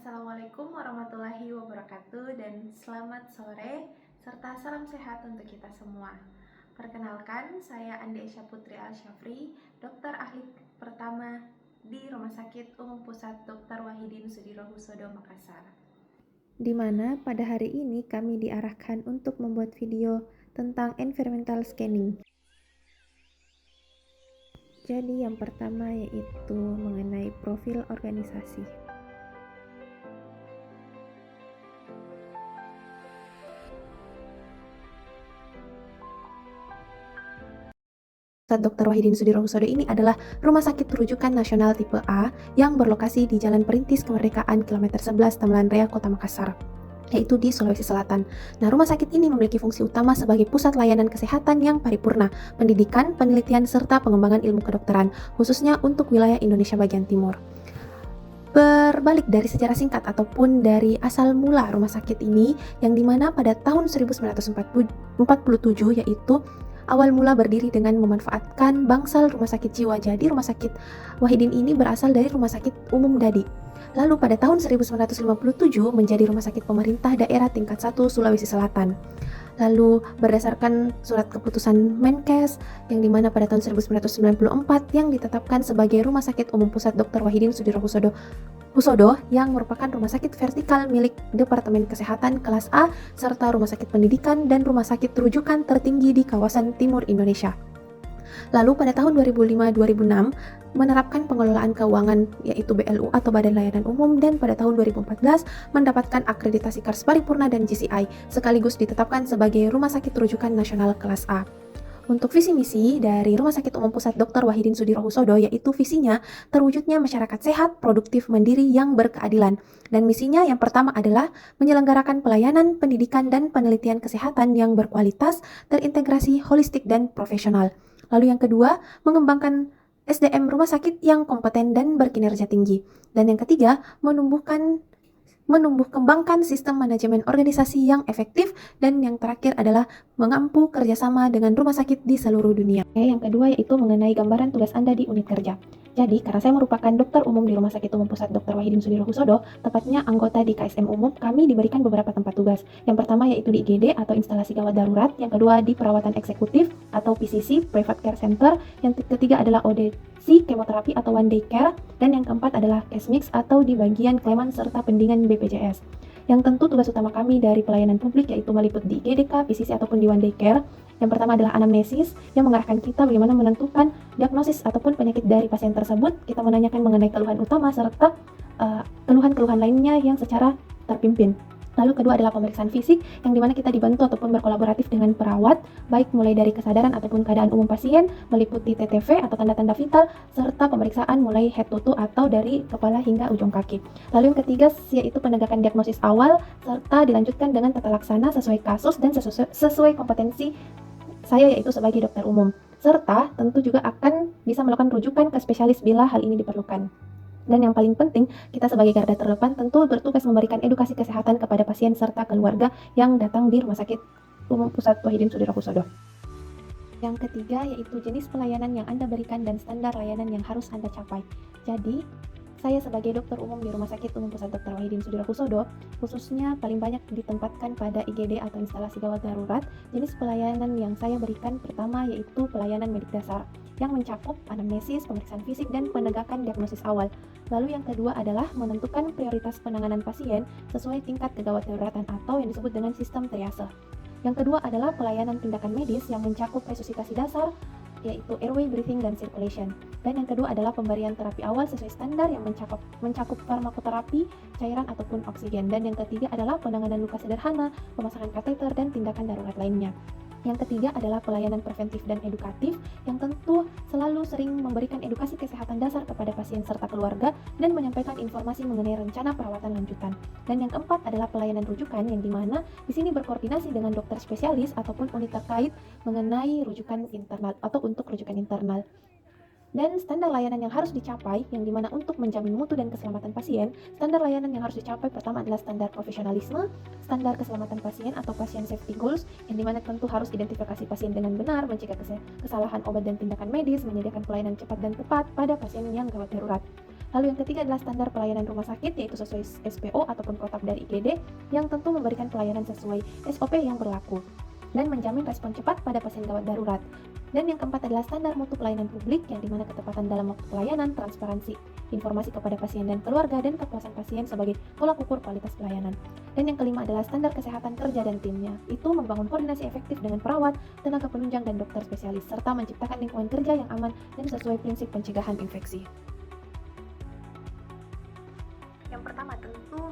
Assalamualaikum warahmatullahi wabarakatuh dan selamat sore serta salam sehat untuk kita semua. Perkenalkan, saya Andi Aisyah Putri Al-Syafri, dokter ahli pertama di Rumah Sakit Umum Pusat Dr. Wahidin Sudirohusodo, Makassar. Di mana pada hari ini kami diarahkan untuk membuat video tentang environmental scanning. Jadi yang pertama yaitu mengenai profil organisasi. Dr. Wahidin Sudirohusodo ini adalah rumah sakit rujukan nasional tipe A yang berlokasi di Jalan Perintis Kemerdekaan kilometer 11 Tamelan Raya, Kota Makassar, yaitu di Sulawesi Selatan. Nah, rumah sakit ini memiliki fungsi utama sebagai pusat layanan kesehatan yang paripurna, pendidikan, penelitian, serta pengembangan ilmu kedokteran, khususnya untuk wilayah Indonesia bagian timur. Berbalik dari sejarah singkat ataupun dari asal mula rumah sakit ini, yang dimana pada tahun 1947 yaitu awal mula berdiri dengan memanfaatkan bangsal rumah sakit jiwa. Jadi rumah sakit Wahidin ini berasal dari rumah sakit umum Dadi. Lalu pada tahun 1957 menjadi rumah sakit pemerintah daerah tingkat 1 Sulawesi Selatan. Lalu berdasarkan surat keputusan Menkes yang dimana pada tahun 1994 yang ditetapkan sebagai Rumah Sakit Umum Pusat Dr. Wahidin Sudirohusodo yang merupakan rumah sakit vertikal milik Departemen Kesehatan kelas A serta rumah sakit pendidikan dan rumah sakit rujukan tertinggi di kawasan timur Indonesia. Lalu pada tahun 2005-2006 menerapkan pengelolaan keuangan yaitu BLU atau Badan Layanan Umum, dan pada tahun 2014 mendapatkan akreditasi KARS Paripurna dan GCI sekaligus ditetapkan sebagai Rumah Sakit Rujukan Nasional kelas A. Untuk visi misi dari Rumah Sakit Umum Pusat Dr. Wahidin Sudirohusodo yaitu visinya terwujudnya masyarakat sehat, produktif, mandiri yang berkeadilan. Dan misinya yang pertama adalah menyelenggarakan pelayanan, pendidikan, dan penelitian kesehatan yang berkualitas, terintegrasi, holistik, dan profesional. Lalu yang kedua, mengembangkan SDM rumah sakit yang kompeten dan berkinerja tinggi. Dan yang ketiga, kembangkan sistem manajemen organisasi yang efektif, dan yang terakhir adalah mengampu kerjasama dengan rumah sakit di seluruh dunia. Yang kedua yaitu mengenai gambaran tugas Anda di unit kerja. Jadi, karena saya merupakan dokter umum di Rumah Sakit Umum Pusat Dr. Wahidin Sudirohusodo, tepatnya anggota di KSM Umum, kami diberikan beberapa tempat tugas. Yang pertama yaitu di IGD atau instalasi gawat darurat, yang kedua di perawatan eksekutif atau PCC, Private Care Center, yang ketiga adalah ODC, kemoterapi atau one day care, dan yang keempat adalah case mix atau di bagian kleman serta pendingan BPJS. Yang tentu tugas utama kami dari pelayanan publik yaitu meliput di IGDK, PCC ataupun di one day care. Yang pertama adalah anamnesis yang mengarahkan kita bagaimana menentukan diagnosis ataupun penyakit dari pasien tersebut. Kita menanyakan mengenai keluhan utama serta keluhan-keluhan lainnya yang secara terpimpin. Lalu kedua adalah pemeriksaan fisik yang dimana kita dibantu ataupun berkolaboratif dengan perawat, baik mulai dari kesadaran ataupun keadaan umum pasien, meliputi TTV atau tanda-tanda vital, serta pemeriksaan mulai head to toe atau dari kepala hingga ujung kaki. Lalu yang ketiga yaitu penegakan diagnosis awal, serta dilanjutkan dengan tata laksana sesuai kasus dan sesuai kompetensi saya yaitu sebagai dokter umum. Serta tentu juga akan bisa melakukan rujukan ke spesialis bila hal ini diperlukan. Dan yang paling penting, kita sebagai garda terdepan tentu bertugas memberikan edukasi kesehatan kepada pasien serta keluarga yang datang di Rumah Sakit Umum Pusat Wahidin Sudirohusodo. Yang ketiga yaitu jenis pelayanan yang Anda berikan dan standar layanan yang harus Anda capai. Jadi, saya sebagai dokter umum di Rumah Sakit Umum Pusat Dr. Wahidin Sudirohusodo, khususnya paling banyak ditempatkan pada IGD atau instalasi gawat darurat. Jenis pelayanan yang saya berikan pertama yaitu pelayanan medik dasar, yang mencakup anamnesis, pemeriksaan fisik, dan penegakan diagnosis awal. Lalu yang kedua adalah menentukan prioritas penanganan pasien sesuai tingkat kegawat daruratan atau yang disebut dengan sistem triase. Yang kedua adalah pelayanan tindakan medis yang mencakup resusitasi dasar, yaitu airway, breathing, dan circulation. Dan yang kedua adalah pemberian terapi awal sesuai standar yang mencakup farmakoterapi, cairan ataupun oksigen. Dan yang ketiga adalah penanganan luka sederhana, pemasangan kateter, dan tindakan darurat lainnya. Yang ketiga adalah pelayanan preventif dan edukatif yang tentu selalu sering memberikan edukasi kesehatan dasar kepada pasien serta keluarga dan menyampaikan informasi mengenai rencana perawatan lanjutan. Dan yang keempat adalah pelayanan rujukan yang dimana di sini berkoordinasi dengan dokter spesialis ataupun unit terkait mengenai rujukan internal atau untuk rujukan internal. Dan standar layanan yang harus dicapai, yang dimana untuk menjamin mutu dan keselamatan pasien, standar layanan yang harus dicapai pertama adalah standar profesionalisme, standar keselamatan pasien atau patient safety goals, yang dimana tentu harus identifikasi pasien dengan benar, mencegah kesalahan obat dan tindakan medis, menyediakan pelayanan cepat dan tepat pada pasien yang gawat darurat. Lalu yang ketiga adalah standar pelayanan rumah sakit, yaitu sesuai SPO ataupun protap dari IGD, yang tentu memberikan pelayanan sesuai SOP yang berlaku dan menjamin respon cepat pada pasien gawat darurat. Dan yang keempat adalah standar mutu pelayanan publik, yang dimana ketepatan dalam waktu pelayanan, transparansi, informasi kepada pasien dan keluarga, dan kepuasan pasien sebagai tolak ukur kualitas pelayanan. Dan yang kelima adalah standar kesehatan kerja dan timnya, itu membangun koordinasi efektif dengan perawat, tenaga penunjang, dan dokter spesialis, serta menciptakan lingkungan kerja yang aman dan sesuai prinsip pencegahan infeksi. Yang pertama tentu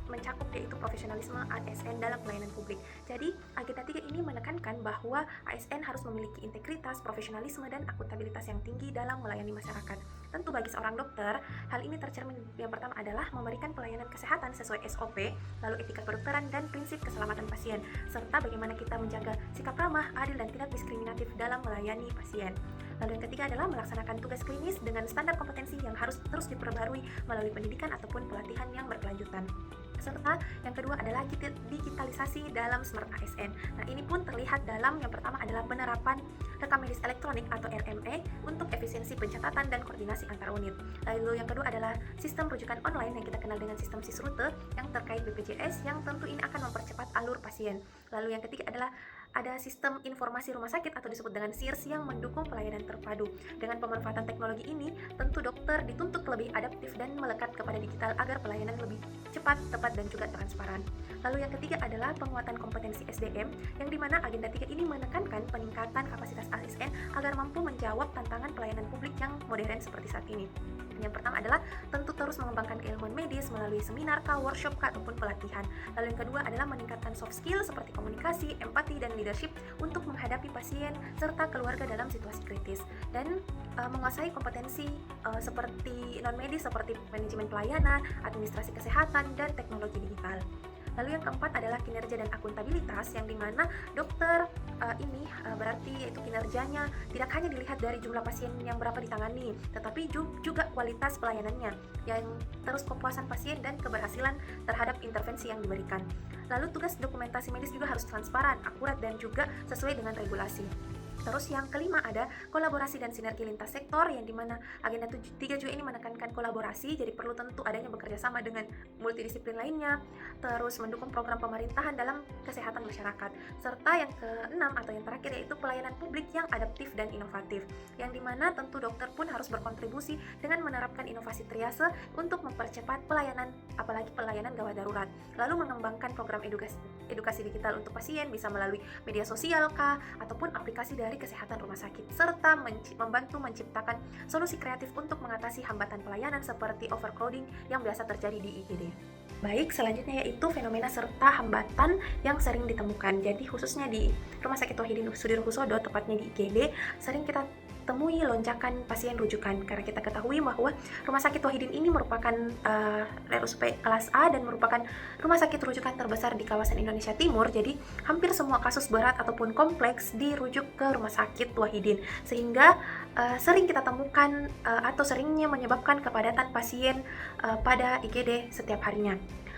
mencakup yaitu profesionalisme ASN dalam pelayanan publik. Jadi, agenda 3 ini menekankan bahwa ASN harus memiliki integritas, profesionalisme, dan akuntabilitas yang tinggi dalam melayani masyarakat. Tentu bagi seorang dokter, hal ini tercermin yang pertama adalah memberikan pelayanan kesehatan sesuai SOP, lalu etika kedokteran dan prinsip keselamatan pasien, serta bagaimana kita menjaga sikap ramah, adil, dan tidak diskriminatif dalam melayani pasien. Lalu yang ketiga adalah melaksanakan tugas klinis dengan standar kompetensi yang harus terus diperbarui melalui pendidikan ataupun pelatihan yang berkelanjutan. Serta yang kedua adalah digitalisasi dalam Smart ASN. Nah, ini pun terlihat dalam yang pertama adalah penerapan rekam medis elektronik atau RME untuk efisiensi pencatatan dan koordinasi antar unit. Lalu yang kedua adalah sistem rujukan online yang kita kenal dengan sistem SIS-Rute yang terkait BPJS, yang tentu ini akan mempercepat alur pasien. Lalu yang ketiga adalah ada sistem informasi rumah sakit atau disebut dengan SIRS yang mendukung pelayanan terpadu. Dengan pemanfaatan teknologi ini, tentu dokter dituntut lebih adaptif dan melekat kepada digital agar pelayanan lebih cepat, tepat, dan juga transparan. Lalu yang ketiga adalah penguatan kompetensi SDM, yang dimana agenda 3 ini menekankan peningkatan kapasitas ASN agar mampu menjawab tantangan pelayanan publik yang modern seperti saat ini. Yang pertama adalah tentu terus mengembangkan keilmuan medis melalui seminar, workshop, ataupun pelatihan. Lalu yang kedua adalah meningkatkan soft skill seperti komunikasi, empati, dan leadership untuk menghadapi pasien serta keluarga dalam situasi kritis. Dan menguasai kompetensi seperti non-medis seperti manajemen pelayanan, administrasi kesehatan, dan teknologi digital. Lalu yang keempat adalah kinerja dan akuntabilitas, yang dimana dokter ini berarti yaitu kinerjanya tidak hanya dilihat dari jumlah pasien yang berapa ditangani, tetapi juga kualitas pelayanannya, yang terus kepuasan pasien dan keberhasilan terhadap intervensi yang diberikan. Lalu tugas dokumentasi medis juga harus transparan, akurat, dan juga sesuai dengan regulasi. Terus yang kelima ada kolaborasi dan sinergi lintas sektor, yang dimana agenda 3 juga ini menekankan kolaborasi, jadi perlu tentu adanya bekerja sama dengan multidisiplin lainnya, terus mendukung program pemerintahan dalam kesehatan masyarakat, serta yang keenam atau yang terakhir yaitu pelayanan publik yang adaptif dan inovatif, yang dimana tentu dokter pun harus berkontribusi dengan menerapkan inovasi triase untuk mempercepat pelayanan, apalagi pelayanan gawat darurat, lalu mengembangkan program edukasi digital untuk pasien bisa melalui media sosial ataupun aplikasi dari kesehatan rumah sakit, serta membantu menciptakan solusi kreatif untuk mengatasi hambatan pelayanan seperti overcrowding yang biasa terjadi di IGD. Baik, selanjutnya yaitu fenomena serta hambatan yang sering ditemukan. Jadi khususnya di Rumah Sakit Wahidin Sudirohusodo, tepatnya di IGD, sering kita temui lonjakan pasien rujukan, karena kita ketahui bahwa Rumah Sakit Wahidin ini merupakan RSUP kelas A dan merupakan rumah sakit rujukan terbesar di kawasan Indonesia Timur. Jadi hampir semua kasus berat ataupun kompleks dirujuk ke Rumah Sakit Wahidin, sehingga sering kita temukan atau seringnya menyebabkan kepadatan pasien pada IGD setiap harinya.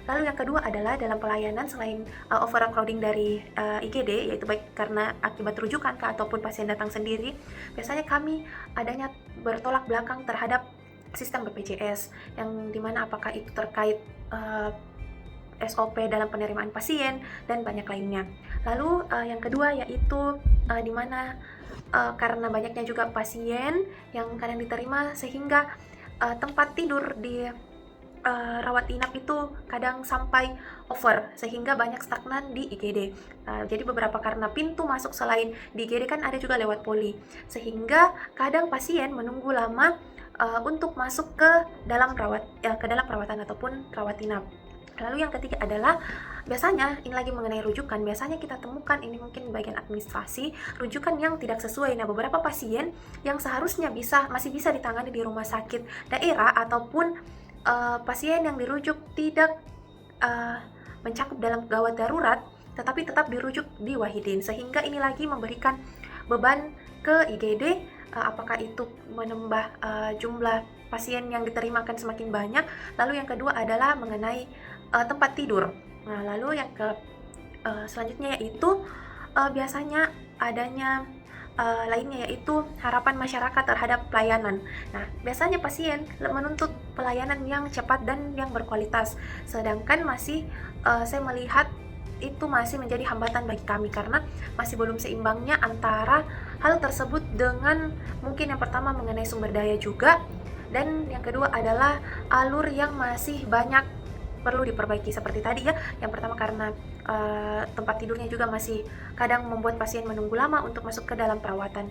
Lalu yang kedua adalah dalam pelayanan, selain overcrowding dari IGD, yaitu baik karena akibat rujukan ataupun pasien datang sendiri, biasanya kami adanya bertolak belakang terhadap sistem BPJS, yang dimana apakah itu terkait SOP dalam penerimaan pasien dan banyak lainnya. Lalu yang kedua yaitu dimana karena banyaknya juga pasien yang kadang diterima, sehingga tempat tidur di rawat inap itu kadang sampai over, sehingga banyak stagnan di IGD. Jadi beberapa karena pintu masuk selain di IGD kan ada juga lewat poli, sehingga kadang pasien menunggu lama untuk masuk ke dalam perawatan ataupun rawat inap. Lalu yang ketiga adalah biasanya ini lagi mengenai rujukan, biasanya kita temukan ini mungkin bagian administrasi, rujukan yang tidak sesuai. Nah, beberapa pasien yang seharusnya masih bisa ditangani di rumah sakit daerah ataupun pasien yang dirujuk tidak mencakup dalam gawat darurat, tetapi tetap dirujuk di Wahidin, sehingga ini lagi memberikan beban ke IGD. Apakah itu menambah jumlah pasien yang diterimakan semakin banyak. Lalu yang kedua adalah mengenai tempat tidur. Nah, lalu yang selanjutnya yaitu biasanya adanya lainnya yaitu harapan masyarakat terhadap pelayanan. Nah, biasanya pasien menuntut pelayanan yang cepat dan yang berkualitas, sedangkan saya melihat itu masih menjadi hambatan bagi kami karena masih belum seimbangnya antara hal tersebut dengan mungkin yang pertama mengenai sumber daya juga, dan yang kedua adalah alur yang masih banyak perlu diperbaiki seperti tadi ya. Yang pertama karena tempat tidurnya juga masih kadang membuat pasien menunggu lama untuk masuk ke dalam perawatan.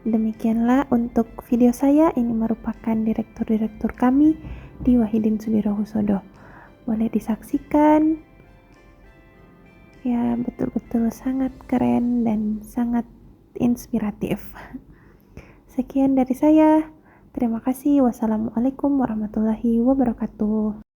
Demikianlah untuk video saya. Ini merupakan direktur-direktur kami di Wahidin Sudirohusodo. Boleh disaksikan. Ya, betul-betul sangat keren dan sangat inspiratif. Sekian dari saya. Terima kasih. Wassalamualaikum warahmatullahi wabarakatuh.